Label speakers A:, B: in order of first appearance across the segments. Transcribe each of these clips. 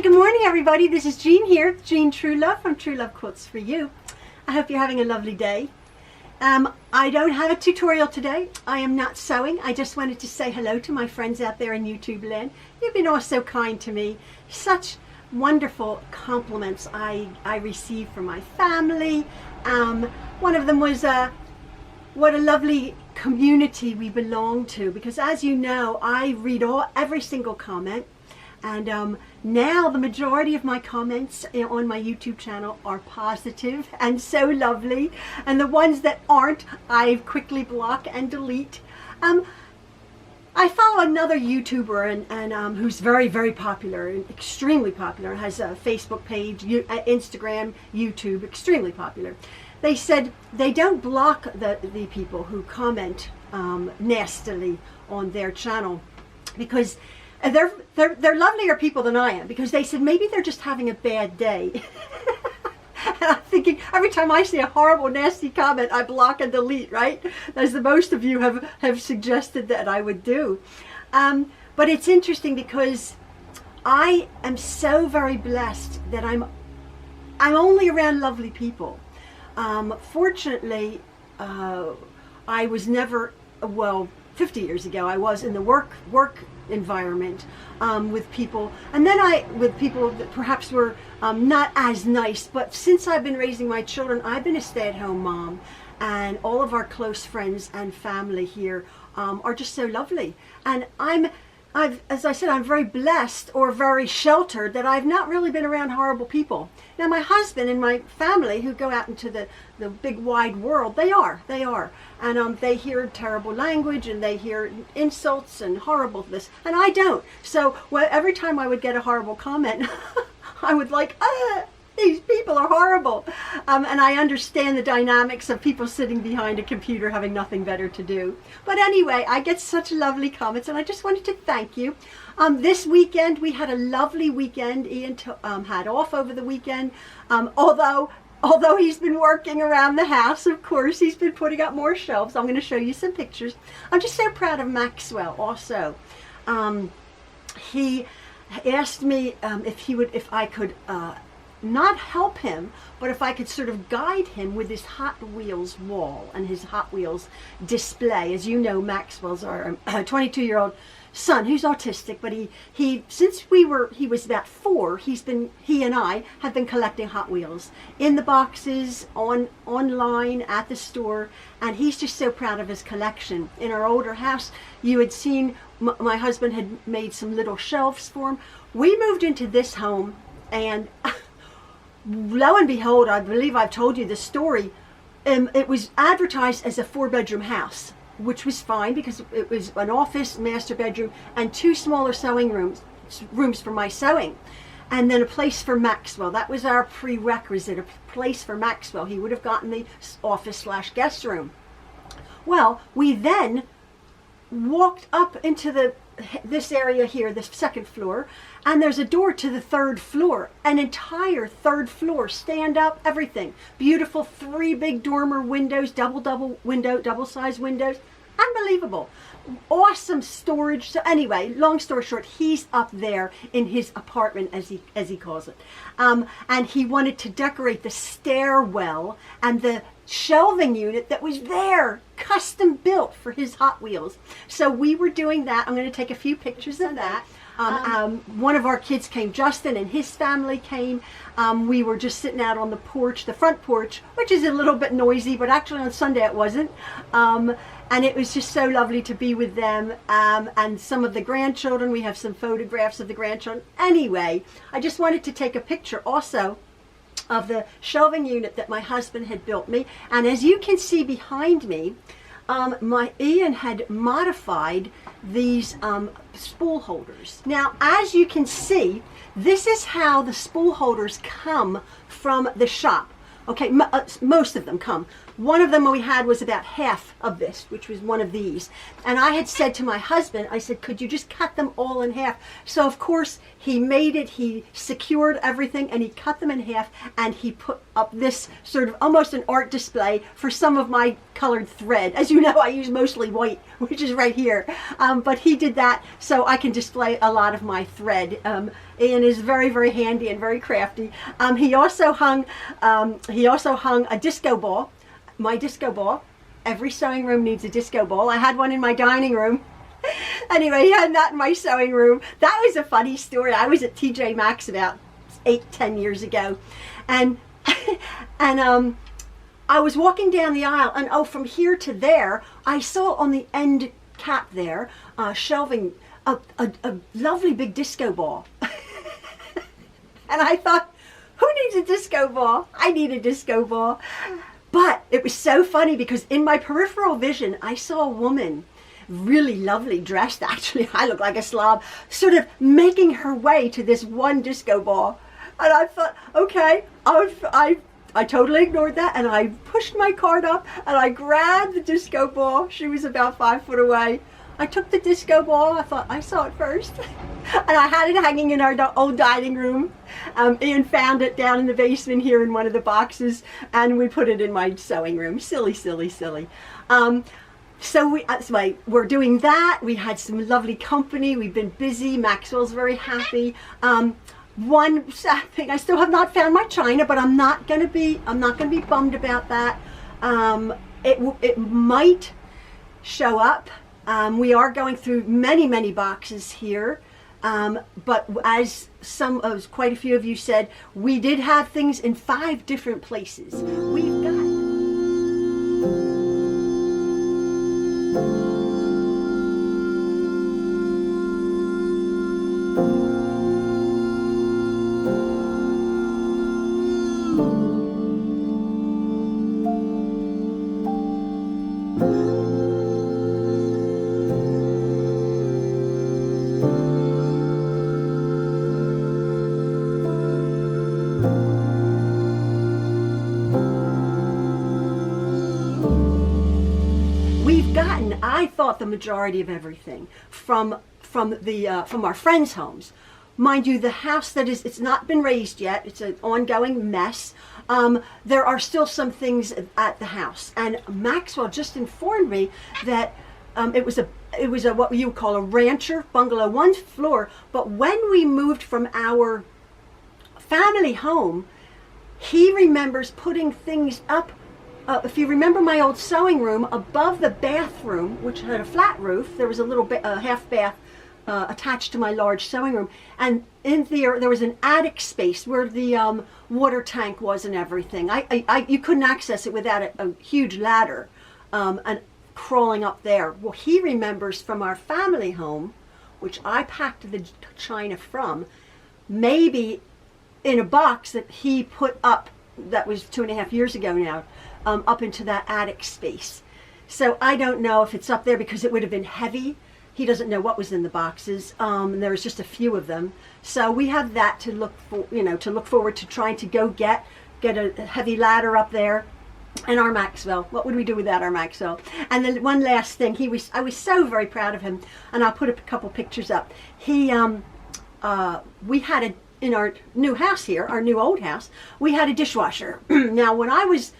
A: Hi, good morning everybody. This is Jean here, Jean True Love from True Love Quilts for You. I hope you're having a lovely day. I don't have a tutorial today. I am not sewing. I just wanted to say hello to my friends out there in YouTube land. You've been all so kind to me. Such wonderful compliments I received from my family. One of them was what a lovely community we belong to, because as you know, I read every single comment. And now the majority of my comments on my YouTube channel are positive and so lovely. And the ones that aren't, I quickly block and delete. I follow another YouTuber and who's very, very popular, and extremely popular, has a Facebook page, Instagram, YouTube, extremely popular. They said they don't block the people who comment nastily on their channel because they're lovelier people than I am, because they said maybe they're just having a bad day. And I'm thinking, every time I see a horrible, nasty comment, I block and delete, right? As the most of you have suggested that I would do. But it's interesting because I am so very blessed that I'm only around lovely people. Fortunately, I was never, well, 50 years ago, I was in the work environment with people, and then with people that perhaps were not as nice. But since I've been raising my children, I've been a stay-at-home mom, and all of our close friends and family here are just so lovely. And as I said, I'm very blessed or very sheltered that I've not really been around horrible people. Now, my husband and my family who go out into the big wide world, they are. And they hear terrible language and they hear insults and horribleness, and I don't. So every time I would get a horrible comment, I would these people are horrible. And I understand the dynamics of people sitting behind a computer having nothing better to do. But anyway, I get such lovely comments, and I just wanted to thank you. This weekend, we had a lovely weekend. Ian had off over the weekend, although he's been working around the house. Of course, he's been putting up more shelves. I'm going to show you some pictures. I'm just so proud of Maxwell also. He asked me if I could not help him, but if I could sort of guide him with his Hot Wheels wall and his Hot Wheels display. As you know, Maxwell's our 22-year-old son who's autistic, but since he was about 4, he and I have been collecting Hot Wheels in the boxes, online, at the store, and he's just so proud of his collection. In our older house, you had seen my husband had made some little shelves for him. We moved into this home, and lo and behold, I believe I've told you this story, it was advertised as a 4-bedroom house, which was fine because it was an office, master bedroom, and 2 smaller sewing rooms for my sewing, and then a place for Maxwell. That was our prerequisite, a place for Maxwell. He would have gotten the office/guest room. Well, we then walked up into this area here, the 2nd floor, and there's a door to the 3rd floor, an entire 3rd floor, stand up, everything. Beautiful 3 big dormer windows, double-sized windows. Unbelievable. Awesome storage. So anyway, long story short, he's up there in his apartment, as he calls it. And he wanted to decorate the stairwell and the shelving unit that was there, custom built for his Hot Wheels. So we were doing that. I'm going to take a few pictures of that. One of our kids came, Justin, and his family came. We were just sitting out on the porch, the front porch, which is a little bit noisy, but actually on Sunday it wasn't. And it was just so lovely to be with them. And some of the grandchildren, we have some photographs of the grandchildren. Anyway, I just wanted to take a picture also of the shelving unit that my husband had built me. And as you can see behind me, my Ian had modified these spool holders. Now, as you can see, this is how the spool holders come from the shop. Okay, most of them come. one of them we had was about half of this, which was one of these. And I had said to my husband, I said, could you just cut them all in half? So of course he made it, he secured everything, and he cut them in half, and he put up this sort of almost an art display for some of my colored thread. As you know, I use mostly white, which is right here. But he did that so I can display a lot of my thread. Ian is very, very handy and very crafty. He also hung a disco ball. My disco ball. Every sewing room needs a disco ball. I had one in my dining room. Anyway, he had that in my sewing room. That was a funny story. I was at TJ Maxx about 8-10 years ago, and I was walking down the aisle, and from here to there, I saw on the end cap there, shelving a lovely big disco ball. And I thought, who needs a disco ball? I need a disco ball. But it was so funny because in my peripheral vision, I saw a woman, really lovely dressed, actually, I look like a slob, sort of making her way to this one disco ball. And I thought, okay, I totally ignored that, and I pushed my cart up and I grabbed the disco ball. She was about 5 foot away. I took the disco ball. I thought, I saw it first. And I had it hanging in our old dining room. Ian found it down in the basement here in one of the boxes, and we put it in my sewing room. Silly, silly, silly. So we're doing that. We had some lovely company. We've been busy. Maxwell's very happy. One sad thing, I still have not found my china, but I'm not gonna be bummed about that. It might show up. We are going through many boxes here, but as quite a few of you said, we did have things in 5 different places. We've got I thought the majority of everything from our friends' homes. Mind you, the house it's not been raised yet. It's an ongoing mess. There are still some things at the house, and Maxwell just informed me that it was a what you would call a rancher bungalow, 1 floor. But when we moved from our family home, he remembers putting things up. If you remember my old sewing room, above the bathroom, which had a flat roof, there was a little half bath attached to my large sewing room, and in there was an attic space where the water tank was and everything. You couldn't access it without a huge ladder and crawling up there. Well, he remembers from our family home, which I packed the china from, maybe in a box that he put up, that was 2.5 years ago now, up into that attic space. So I don't know if it's up there because it would have been heavy. He doesn't know what was in the boxes. There was just a few of them. So we have that to look for, to look forward to, trying to go get a heavy ladder up there. And our Maxwell, what would we do without our Maxwell? And then one last thing, I was so very proud of him, and I'll put a couple pictures up. We had in our new house here, our new old house, we had a dishwasher. Now, when I was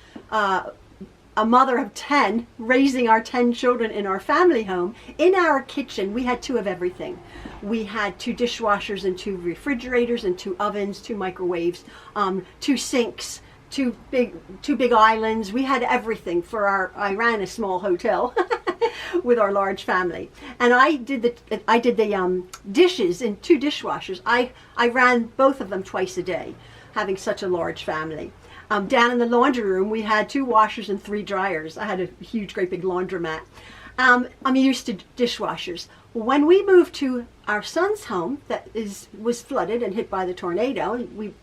A: a mother of 10, raising our 10 children in our family home, in our kitchen we had 2 of everything. We had 2 dishwashers and 2 refrigerators and 2 ovens, 2 microwaves, 2 sinks, 2 big islands. We had everything I ran a small hotel with our large family, and I did the dishes in 2 dishwashers. I ran both of them twice a day, having such a large family. Down in the laundry room, we had 2 washers and 3 dryers. I had a huge, great big laundromat. I'm used to dishwashers. When we moved to our son's home that was flooded and hit by the tornado, we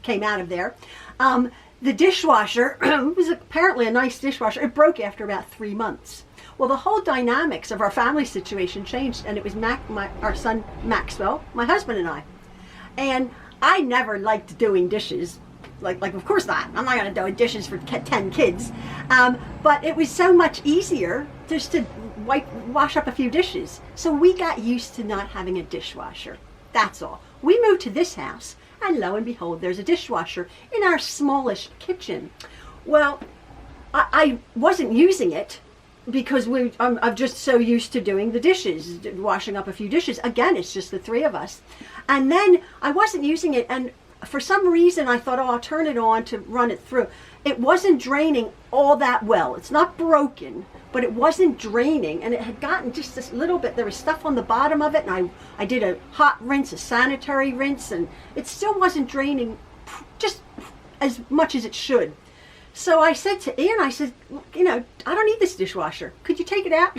A: came out of there. The dishwasher was apparently a nice dishwasher. It broke after about 3 months. Well, the whole dynamics of our family situation changed, and it was our son Maxwell, my husband, and I. And I never liked doing dishes. like of course not. I'm not going to do dishes for 10 kids. But it was so much easier just to wash up a few dishes. So we got used to not having a dishwasher. That's all. We moved to this house, and lo and behold, there's a dishwasher in our smallish kitchen. Well, I wasn't using it because I'm just so used to doing the dishes, washing up a few dishes. Again, it's just the three of us. And then I wasn't using it, and for some reason I thought, oh, I'll turn it on to run it through. It wasn't draining all that well. It's not broken, but it wasn't draining, and it had gotten just this little bit. There was stuff on the bottom of it, and I did a hot rinse, a sanitary rinse, and it still wasn't draining just as much as it should. So I said to Ian, I said, you know, I don't need this dishwasher. Could you take it out?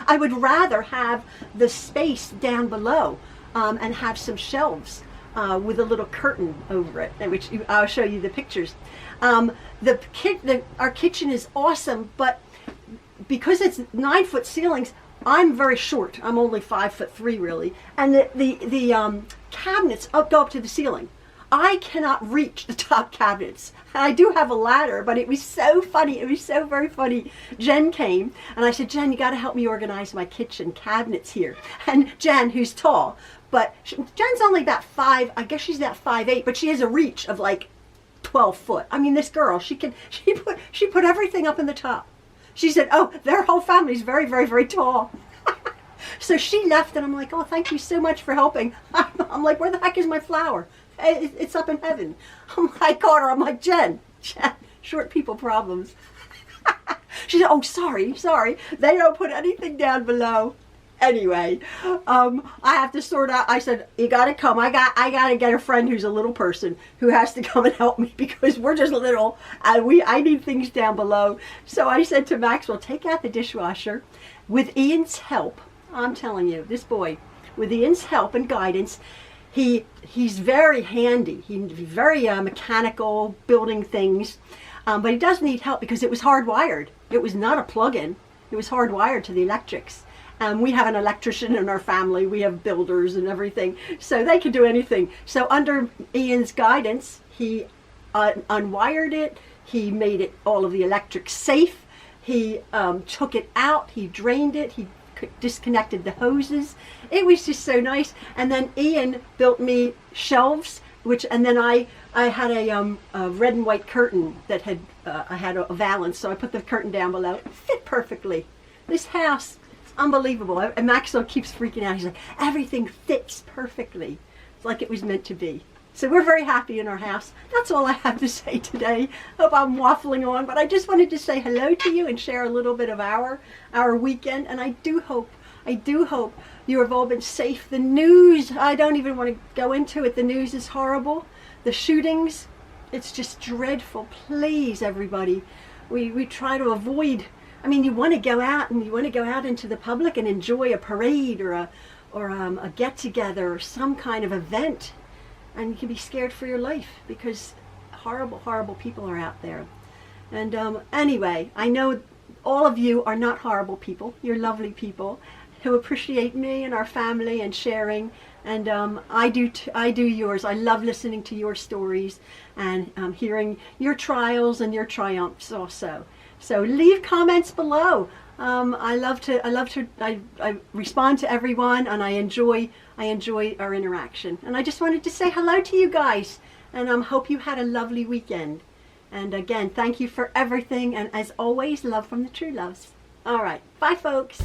A: I would rather have the space down below and have some shelves with a little curtain over it, which I'll show you the pictures. Our kitchen is awesome, but because it's 9-foot ceilings, I'm very short. I'm only 5'3" really, and the cabinets go up to the ceiling. I cannot reach the top cabinets. I do have a ladder, but it was so funny. It was so very funny. Jen came, and I said, Jen, you got to help me organize my kitchen cabinets here. And Jen, who's tall, but Jen's only about 5, I guess she's about 5'8", but she has a reach of like 12 foot. I mean, this girl, she put everything up in the top. She said, oh, their whole family's very, very, very tall. So she left, and I'm like, oh, thank you so much for helping. I'm like, where the heck is my flower? It's up in heaven. I caught her. I'm like, Jen, short people problems. She said, oh, sorry. They don't put anything down below. Anyway, I have to sort out. I said, you got to come. I got to get a friend who's a little person who has to come and help me because we're just little and I need things down below. So I said to Maxwell, take out the dishwasher. With Ian's help, I'm telling you, this boy, with Ian's help and guidance, he's very handy. He's very mechanical, building things, but he does need help because it was hardwired. It was not a plug-in. It was hardwired to the electrics. We have an electrician in our family. We have builders and everything, so they can do anything. So under Ian's guidance, he unwired it. He made it all of the electrics safe. He took it out. He drained it. He disconnected the hoses. It was just so nice. And then Ian built me shelves, and then I had a red and white curtain that had I had a valance, so I put the curtain down below. It fit perfectly. This house, it's unbelievable. And Maxwell keeps freaking out. He's like, everything fits perfectly. It's like it was meant to be. So we're very happy in our house. That's all I have to say today. Hope I'm waffling on, but I just wanted to say hello to you and share a little bit of our weekend. And I do hope you have all been safe. The news, I don't even want to go into it. The news is horrible. The shootings, it's just dreadful. Please, everybody, we try to avoid. I mean, you want to go out and you want to go out into the public and enjoy a parade or a get together or some kind of event. And you can be scared for your life because horrible, horrible people are out there. And anyway, I know all of you are not horrible people. You're lovely people who appreciate me and our family and sharing. And I do yours. I love listening to your stories and hearing your trials and your triumphs also. So leave comments below. I respond to everyone, and I enjoy our interaction. And I just wanted to say hello to you guys, and hope you had a lovely weekend. And again, thank you for everything, and as always, love from the True Loves. All right, bye folks.